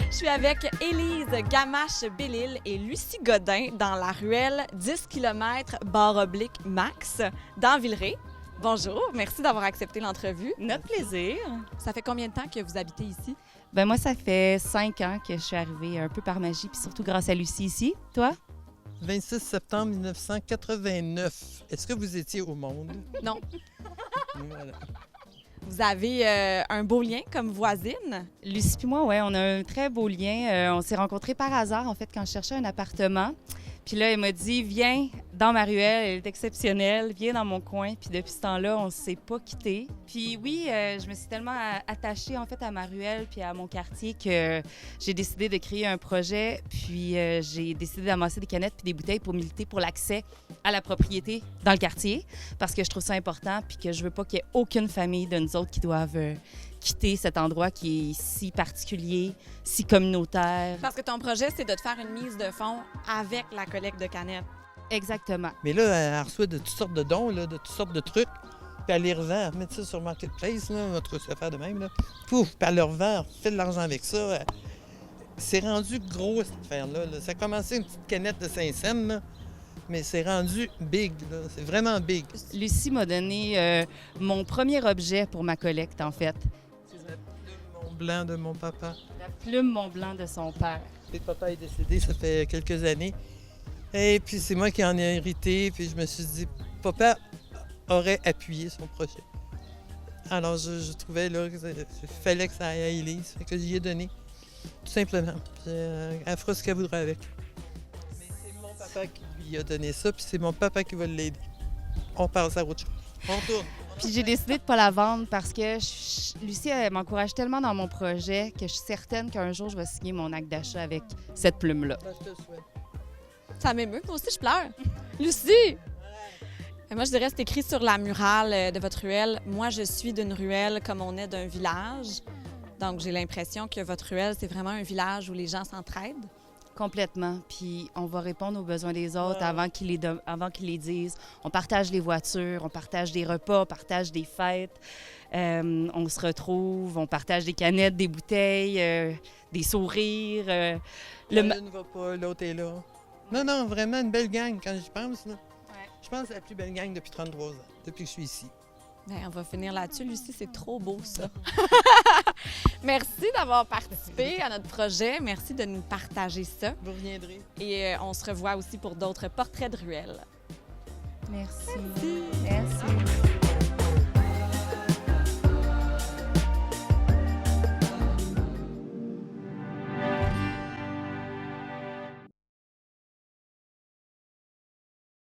Je suis avec Élise Gamache-Bellil et Lucie Godin dans la ruelle 10 km /Max dans Villeray. Bonjour, merci d'avoir accepté l'entrevue. Notre plaisir. Ça fait combien de temps que vous habitez ici? Ben moi, ça fait 5 ans que je suis arrivée un peu par magie, puis surtout grâce à Lucie ici. Toi? 26 septembre 1989. Est-ce que vous étiez au monde? Non. Voilà. Vous avez un beau lien comme voisine? Lucie puis moi, ouais, on a un très beau lien. On s'est rencontrés par hasard, en fait, quand je cherchais un appartement. Puis là, elle m'a dit, viens dans ma ruelle, elle est exceptionnelle, viens dans mon coin. Puis depuis ce temps-là, on ne s'est pas quittés. Puis oui, je me suis tellement attachée, en fait, à ma ruelle puis à mon quartier que j'ai décidé de créer un projet. Puis j'ai décidé d'amasser des canettes puis des bouteilles pour militer pour l'accès à la propriété dans le quartier parce que je trouve ça important puis que je veux pas qu'il y ait aucune famille de nous autres qui doivent quitter cet endroit qui est si particulier, si communautaire. Parce que ton projet, c'est de te faire une mise de fonds avec la collecte de canettes. Exactement. Mais là, elle reçoit de toutes sortes de dons, là, de toutes sortes de trucs. Puis elle les revend, elle met ça sur Marketplace, là, notre affaire de même. Là. Pouf, puis elle le revend, elle fait de l'argent avec ça. C'est rendu gros, cette affaire-là. Là. Ça a commencé une petite canette de 5 cents, là, mais c'est rendu big. Là. C'est vraiment big. Lucie m'a donné mon premier objet pour ma collecte, en fait. C'est la plume Mont Blanc de mon papa. La plume Mont Blanc de son père. Et papa est décédé, ça fait quelques années. Et puis c'est moi qui en ai hérité, puis je me suis dit, papa aurait appuyé son projet. Alors je trouvais là qu'il fallait que ça aille à Élise, fait que j'y ai donné, tout simplement. Puis elle fera ce qu'elle voudra avec. Mais c'est mon papa qui lui a donné ça, puis c'est mon papa qui va l'aider. On passe à autre chose. On tourne. Puis j'ai décidé de ne pas la vendre parce que Lucie, elle m'encourage tellement dans mon projet que je suis certaine qu'un jour, je vais signer mon acte d'achat avec cette plume-là. Ben, je te le souhaite. Ça m'émeut, moi aussi je pleure. Lucie! Moi, je dirais, c'est écrit sur la murale de votre ruelle. Moi, je suis d'une ruelle comme on est d'un village. Donc, j'ai l'impression que votre ruelle, c'est vraiment un village où les gens s'entraident. Complètement. Puis on va répondre aux besoins des autres avant qu'ils les disent. On partage les voitures, on partage des repas, on partage des fêtes. On se retrouve, on partage des canettes, des bouteilles, des sourires. L'une ne va pas, l'autre est là. Non, vraiment une belle gang quand j'y pense. Là. Ouais. Je pense que c'est la plus belle gang depuis 33 ans, depuis que je suis ici. Bien, on va finir là-dessus, Lucie, c'est trop beau, ça. Merci d'avoir participé à notre projet. Merci de nous partager ça. Vous reviendrez. Et on se revoit aussi pour d'autres portraits de ruelles. Merci. Merci.